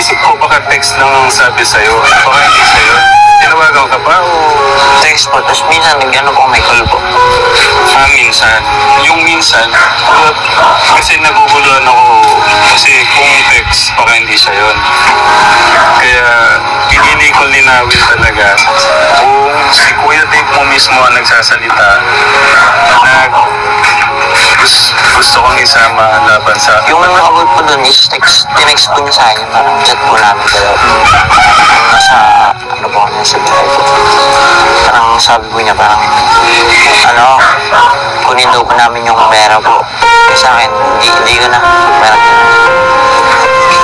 Naisip ko baka text lang ang sabi sa'yo. Baka hindi sa'yo. Tinawagan ka ba o... Text po, tapos minsan nag-ano po, may call po. Minsan. Yung minsan, kasi naguguluhan ako kasi kung text, baka hindi siya yun. Kaya, pinili ko linawin talaga kung si Kuya Dave mo mismo ang nagsasalita, gusto kong isama laban sa... Yung nakabot po dun is tinext po niya sa akin, parang chat po namin dalawa. Nasa, ano po, nasa bahay po. Parang sabi po niya, parang, kunin daw po namin yung pera po. Kaya sa akin, hindi ko na, parang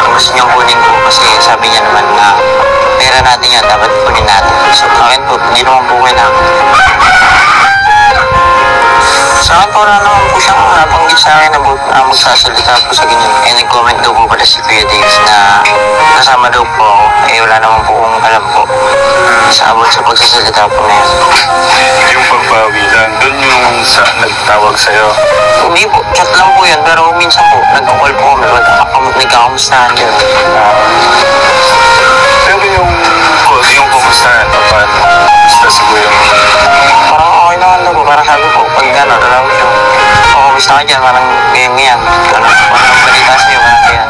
parang gusto niyang kunin po kasi sabi niya naman na pera natin yan, dapat kunin natin. So, akin po, hindi naman po kailangan. Sa akin po na naman po siyang nabanggit sa akin na magsasalita po sa ganyan. Eh, nag-comment daw po pala si Kuya Dave na kasama daw po ako. Eh, wala naman po kung alam po sa abot sa pagsasalita po na yun. Yung pagbawi lang, dun yung nagtawag sa'yo? Hindi po, chat lang po yun. Pero minsan po, nag-call po kami. Nagkakamustahan yun. Pero yung kumustahan, paano? Basta si Kuya mo? Parang okay naman daw po. Parang sabi po, pag gano'n, alam mo yung kumusta ka dyan, parang ganyan. Parang balita sa'yo, parang ganyan.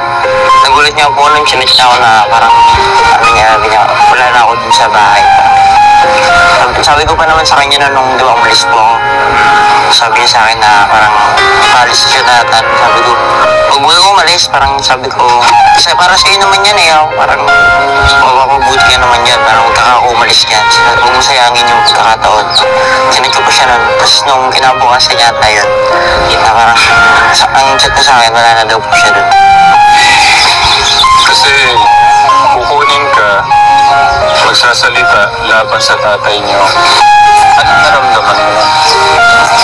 Nagulat niya po nung sinitch niya ako na parang sabi niya, wala na ako dun sa bahay. Sabi ko pa naman sa kanya na nung diba umalis po ako. Sabi niya sa akin na parang alis siya na sabi ko, huwag mo umalis, parang sabi ko, kasi para sa'yo naman yan eh, parang mapapabuti ka naman yan, parang magkakaumalis yan. Huwag mo sayangin yung pagkakataon. Sinit ko pa siya nun, tapos nung kinabukasan niya tayo, na parang ang chat ko sa akin, wala na daw po siya dun. Kasi kukunin ka, magsasalita laban sa tatay niyo. Anong naramdaman mo?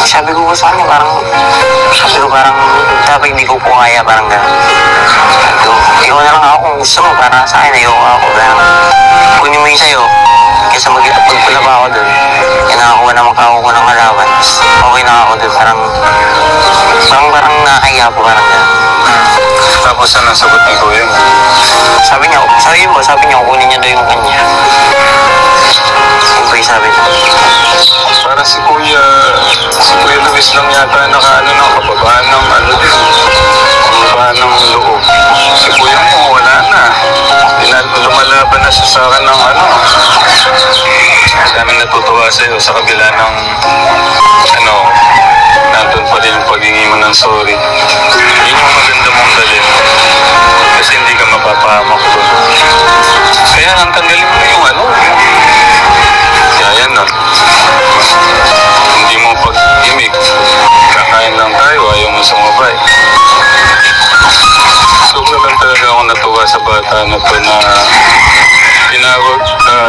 Sabi ko sa kanya, parang dapat hindi ko po kaya, parang gano'n. Ikaw na lang ako kung gusto mo, para sa akin, ayoko ako. Kunin mo yung sa'yo, kaysa magpula pa ako dun, nakakuha naman ako ko ng allowance. Okay na ako dun, parang nakakaya po, parang gano'n. Tapos ano sagot ni Kuya mo? Sabi niya, kukunin niya daw yung kanya. Yung sabi niya. Para si Kuya Luis lang yata ng kababaan ng kababaan ng loob. Si Kuya mo wala na. Lumalaban na siya sa akin ng Dami natutuwa sa'yo sa kabila ng nandun pa din yung paghingi mo ng sorry. Yun yung maganda mong dalhin. Kasi hindi ka mapapahamak doon. Kaya ang tanggalin mo na yung yan na. Hindi mo pag-imig. Kakain lang tayo, ayaw mo sumabay. Sobra lang talaga ako natuwa sa bata na to na tinawag,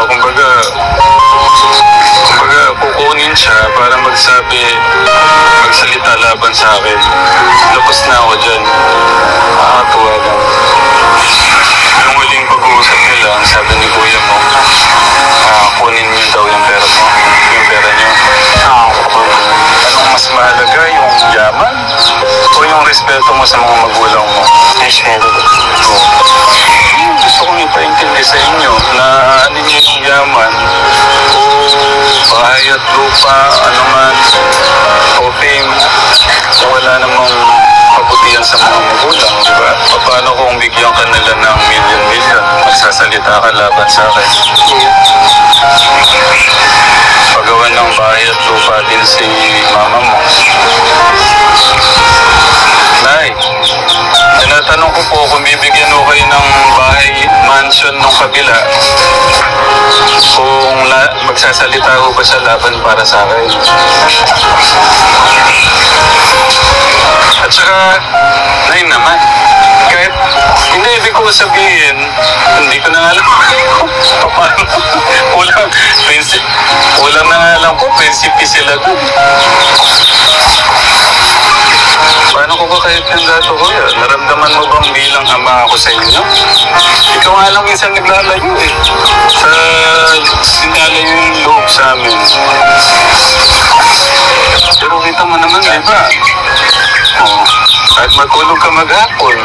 kumbaga kukunin siya para magsalita laban sa akin. Lapos na ako dyan. Nakakatuwa lang. Yung huling pag-uusap nila, ang sabi ni Kuya mo, kunin niyo daw yung pera mo, yung pera niyo. Anong mas mahalaga, yung yaman o yung respeto mo sa mga magulang mo? Respeto. Gusto kong ipaintindi sa inyo na niyo yung yaman o bahay at lupa, o fame, wala namang kabutihan sa mga magulang, di ba? Paano kung bigyan ka nila ng milyon-milyon, magsasalita ka laban sa akin? Pagawan ng bahay at lupa din si mama mo. Nay, tinatanong ko po kung bibigyan mo kayo ng bahay, mansion nung kabila, kung magsasalita ko ba sa laban para sa akin. At saka, Nay naman, kahit hindi ibig ko sabihin, hindi ko na alam paano, kulang na nga alam ko, prinsipi sila doon. Paano ko ba kahit kandato ko yan? Naramdaman mo bang bilang ama ako sa inyo? Ikaw nga lang isang naglalayo eh. Sinalayo yung loob sa amin. Pero kita mo naman, di ba? Kahit matulog ka maghapon.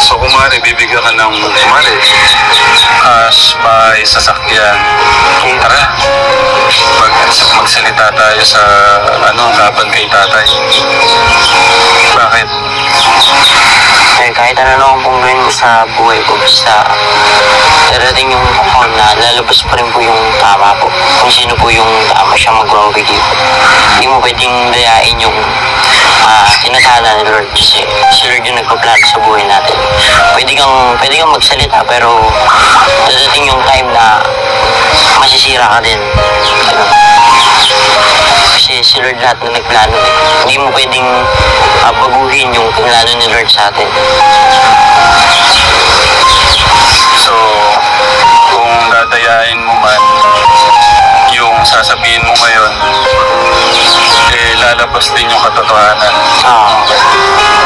So, kumari, bibigyan ka ng, kumari, cash, bahay, sasakyan. Tara, magsalita tayo sa, laban kay tatay. Bakit? Eh, kahit ano naman pong gawin ko sa buhay ko, basta darating yung panahon na lalabas pa rin po yung tama po. Kung sino po yung tama siya magbabagay po. Hindi mo pwedeng dayain yung tinatala ni Lord kasi si Lord yung nagpaplano sa buhay natin. Pwede kang magsalita pero dadating yung time na masisira ka din. Kasi si Lord lahat na nagplano. Hindi mo pwedeng baguhin yung plano ni Lord sa atin. So, kung dadayain mo man yung sasabihin mo ngayon, lalabas din yung katotohanan. Okay.